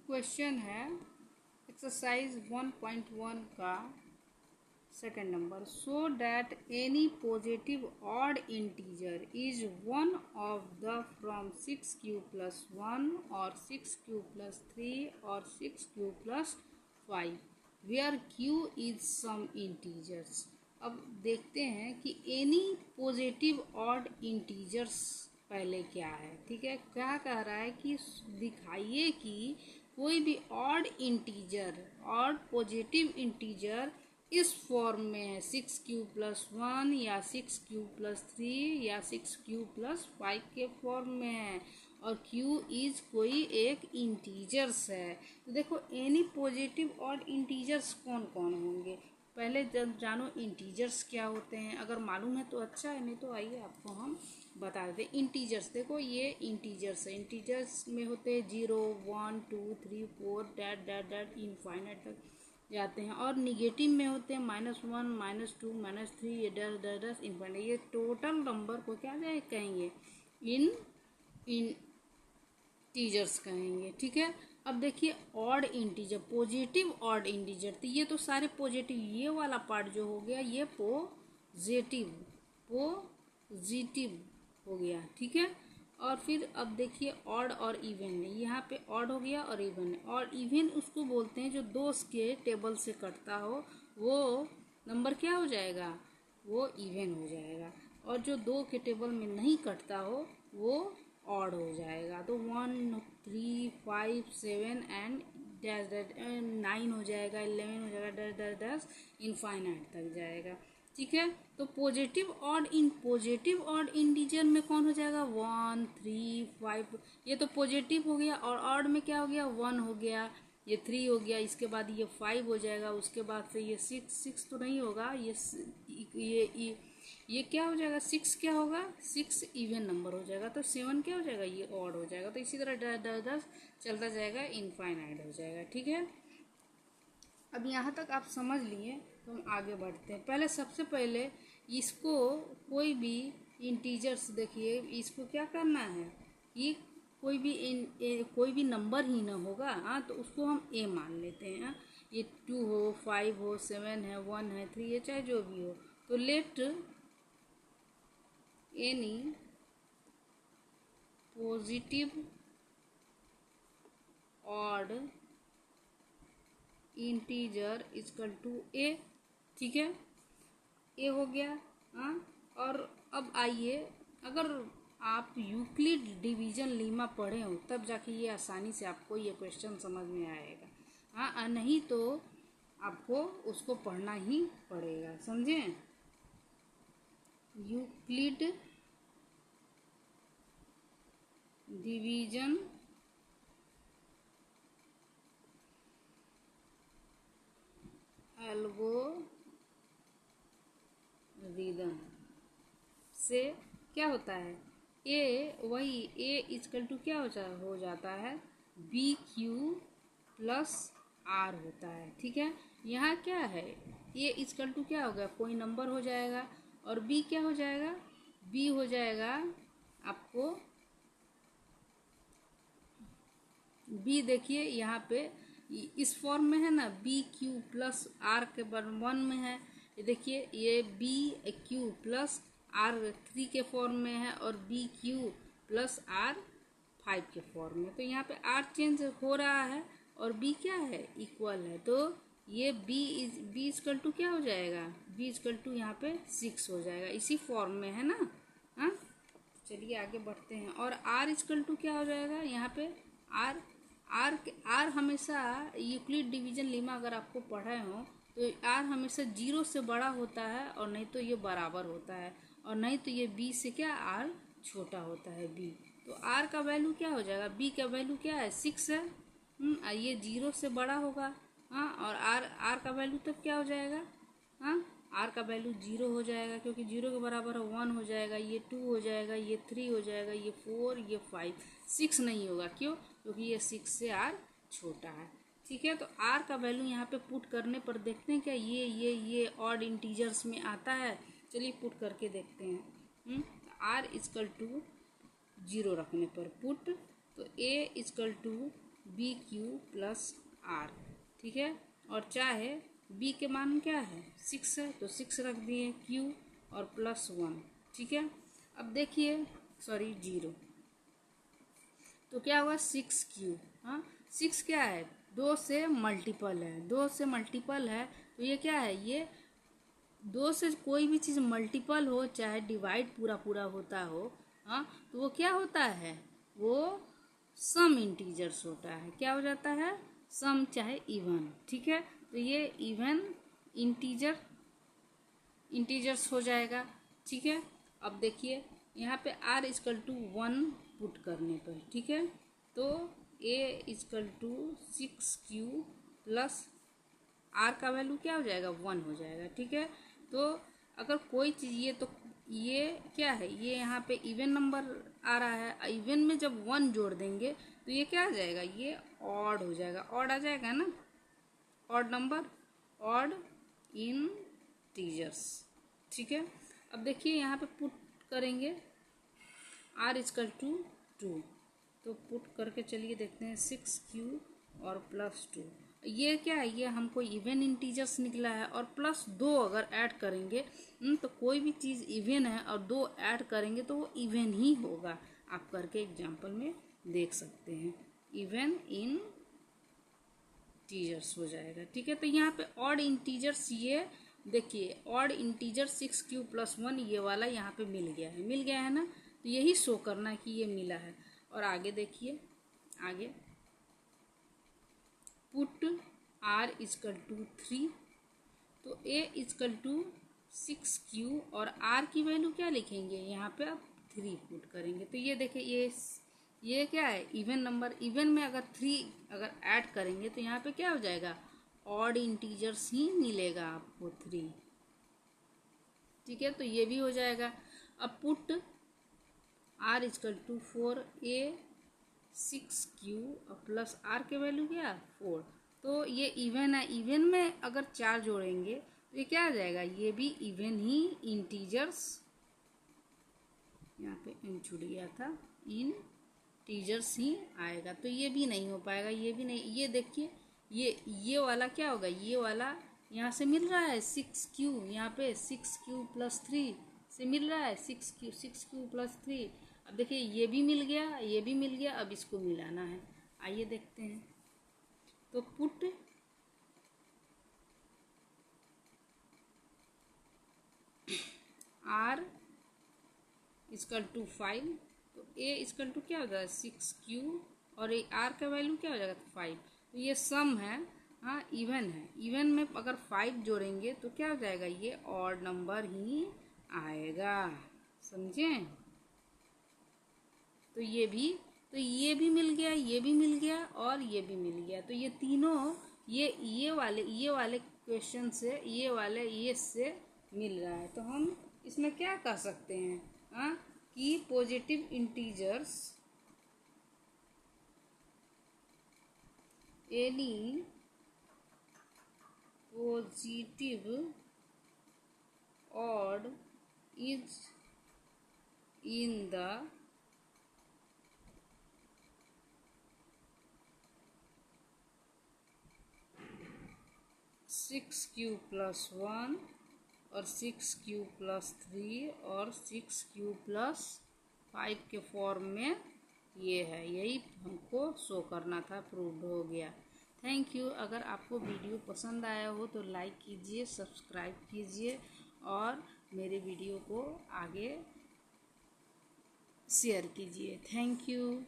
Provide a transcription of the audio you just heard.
Question है exercise 1.1 का second number. So that any positive odd integer is one of the from 6q+1 और 6q+3 और 6q+5 where q is some integers. अब देखते हैं कि एनी पॉजिटिव ऑड इंटीजर्स पहले क्या है। ठीक है, क्या कह रहा है कि दिखाइए कि कोई भी odd integer odd positive integer इस फॉर्म में है 6q+1 या 6q+3 या 6q+5 के फॉर्म में है और q इज कोई एक इंटीजर्स है। तो देखो एनी पॉजिटिव ऑड इंटीजर्स कौन कौन होंगे, पहले जानो इंटीजर्स क्या होते हैं। अगर मालूम है तो अच्छा है, नहीं तो आइए आपको हम बता देते। इंटीजर्स देखो ये इंटीजर्स है, इंटीजर्स में होते हैं 0 1 2 3 4 डैट डैट डैट इनफाइनाइट तक जाते हैं। और निगेटिव में होते हैं -1 -2 -3 ये डैश डैश डैश इनफाइनाइट। ये टोटल नंबर को क्या कहेंगे, इंटीजर्स कहेंगे। ठीक है, अब देखिए odd integer positive odd integer, तो ये तो सारे पॉजिटिव, ये वाला पार्ट जो हो गया ये पॉजिटिव हो गया। ठीक है, और फिर अब देखिए ऑड और इवन है, यहाँ पे ऑड हो गया और इवन है। और इवन उसको बोलते हैं जो दो के टेबल से कटता हो वो नंबर क्या हो जाएगा, वो इवन हो जाएगा। और जो दो के टेबल में नहीं कटता हो वो ऑड हो जाएगा। तो 1 3 5 7 एंड डैश डैश 9 हो जाएगा, 11 हो जाएगा, डैश डैश डैश इनफाइनाइट तक जाएगा। ठीक है, तो पॉजिटिव ऑड इंटीजर में कौन हो जाएगा 1 3 5, ये तो पॉजिटिव हो गया। और ऑड में क्या हो गया 1 हो गया, ये 3 हो गया, इसके बाद ये 5 हो जाएगा, उसके बाद से ये 6 तो नहीं होगा, ये क्या हो जाएगा 6 क्या होगा 6 इवन नंबर हो जाएगा। तो 7 क्या हो जाएगा, ये ऑड हो जाएगा। तो इसी तरह 10 चलता जाएगा, इनफाइनाइट हो जाएगा। ठीक है, अब यहाँ तक आप समझ लिए तो हम आगे बढ़ते हैं। पहले सबसे पहले इसको कोई भी इंटीजर्स देखिए, इसको क्या करना है, ये कोई भी नंबर ही ना होगा। हाँ, तो उसको हम ए मान लेते हैं। ये 2 हो 5 हो 7 है 1 है 3 है, चाहे जो भी हो। तो let any positive odd integer equal to a. ठीक है, ए हो गया। हाँ, और अब आइए, अगर आप यूक्लिड डिवीजन लीमा पढ़े हो तब जाके ये आसानी से आपको ये क्वेश्चन समझ में आएगा। हाँ, नहीं तो आपको उसको पढ़ना ही पड़ेगा, समझे। यूक्लिड डिवीजन एल्गोरिदम से क्या होता है, ए इक्वल टू क्या हो जाता है BQ+R होता है। ठीक है, यहाँ क्या है ए इक्वल टू क्या होगा, कोई नंबर हो जाएगा, और बी क्या हो जाएगा, बी हो जाएगा आपको बी। देखिए यहाँ पे इस फॉर्म में है ना, BQ+R के बराबर 1 में है। ये देखिए ये BQ+R 3 के फॉर्म में है और BQ+R 5 के फॉर्म में। तो यहाँ पे R चेंज हो रहा है और B क्या है, इक्वल है। तो ये B इक्वल टू क्या हो जाएगा, B इक्वल टू यहाँ पे 6 हो जाएगा, इसी फॉर्म में है ना। हाँ, चलिए आगे बढ़ते हैं। और R इक्वल टू क्या हो जाएगा, यहाँ पे आर हमेशा यूक्लिड डिवीजन लीमा अगर आपको पढ़े हो तो आर हमेशा 0 से बड़ा होता है, और नहीं तो ये बराबर होता है, और नहीं तो ये बी से क्या आर छोटा होता है बी। तो आर का वैल्यू क्या हो जाएगा, बी का वैल्यू क्या है 6 है। ये 0 से बड़ा होगा। हाँ, और आर का वैल्यू तब क्या हो जाएगा, हाँ आर का वैल्यू 0 हो जाएगा, क्योंकि 0 के बराबर 1 हो जाएगा, ये 2 हो जाएगा, ये 3 हो जाएगा, ये 4, ये 5, 6 नहीं होगा। क्यों, क्योंकि ये 6 से आर छोटा है। ठीक है, तो आर का वैल्यू यहाँ पे पुट करने पर देखते हैं क्या ये ऑड इंटीजर्स में आता है। चलिए पुट करके देखते हैं। आर इक्वल टू 0 रखने पर पुट, तो a equal to b q plus r, ठीक है। और चाहे बी के मान क्या है 6 है तो 6 रख दिए क्यू और प्लस 1, ठीक है। अब देखिए सॉरी 0, तो क्या होगा 6 क्यू, हाँ 6 क्या है 2 से मल्टीपल है, 2 से मल्टीपल है तो ये क्या है, ये 2 से कोई भी चीज़ मल्टीपल हो चाहे डिवाइड पूरा पूरा होता हो, हाँ तो वो क्या होता है, वो सम इंटीजर्स होता है, क्या हो जाता है सम चाहे इवन, ठीक है। तो ये इवन इंटीजर्स हो जाएगा, ठीक है। अब देखिए यहाँ पे r इजकल टू 1 पुट करने पर, ठीक है, तो a equal to 6q plus r का वैल्यू क्या हो जाएगा 1 हो जाएगा, ठीक है। तो अगर कोई चीज़ ये क्या है, ये यहाँ पे इवन नंबर आ रहा है, इवन में जब 1 जोड़ देंगे तो ये क्या आ जाएगा, ये ऑड हो जाएगा, ऑड आ जाएगा ना, ऑड नंबर, ऑड इंटीजर्स, ठीक है। अब देखिए यहाँ पे पुट करेंगे r इजकल टू 2, तो पुट करके चलिए देखते हैं 6q और प्लस 2, ये क्या है, ये हमको इवन इंटीजर्स निकला है और प्लस 2 अगर ऐड करेंगे तो कोई भी चीज़ इवन है और 2 ऐड करेंगे तो वो इवन ही होगा, आप करके एग्जांपल में देख सकते हैं, इवन इंटीजर्स हो जाएगा, ठीक है। तो यहाँ पे ऑड इंटीजर्स, ये देखिए ऑड इंटीजर 6q प्लस 1 ये वाला यहाँ पे मिल गया है ना, तो यही शो करना कि ये मिला है। और आगे देखिए, आगे पुट r इजकल टू 3, तो a इजकल टू 6q और r की वैल्यू क्या लिखेंगे यहाँ पे, अब 3 पुट करेंगे तो ये देखिए ये क्या है इवन नंबर, इवन में अगर 3 अगर ऐड करेंगे तो यहाँ पे क्या हो जाएगा, ऑड इंटीजर्स ही मिलेगा आपको 3, ठीक है। तो ये भी हो जाएगा। अब put r equal to 4, a 6q plus r के वैल्यू क्या 4, तो ये इवन है, इवन में अगर 4 जोड़ेंगे तो ये क्या आ जाएगा, ये भी इवन ही इंटीजर्स, यहाँ पे इन छूट गया था, इंटीजर्स ही आएगा, तो ये भी नहीं हो पाएगा, ये भी नहीं, ये देखिए ये वाला क्या होगा, ये वाला यहाँ से मिल रहा है 6q, यहाँ पे 6q प्लस 3 से मिल रहा है 6q प्लस 3, अब देखिए ये भी मिल गया, ये भी मिल गया, अब इसको मिलाना है, आइए देखते हैं। तो पुट r इजकल टू 5, तो a इजकल टू क्या हो जाएगा 6q और r का वैल्यू क्या हो जाएगा 5, तो ये सम है, हाँ इवन है, इवन में अगर 5 जोड़ेंगे तो क्या हो जाएगा, ये ऑड नंबर ही आएगा, समझे। तो ये भी मिल गया, ये भी मिल गया और ये भी मिल गया, तो ये तीनों ये वाले क्वेश्चन से ये से मिल रहा है। तो हम इसमें क्या कह सकते हैं, हाँ कि positive integers any positive odd is in the six Q plus 1 और 6q प्लस 3 और 6q प्लस 5 के फॉर्म में ये है, यही हमको शो करना था, प्रूव्ड हो गया। Thank you. अगर आपको वीडियो पसंद आया हो तो लाइक कीजिए, सब्सक्राइब कीजिए और मेरे वीडियो को आगे शेयर कीजिए। Thank you.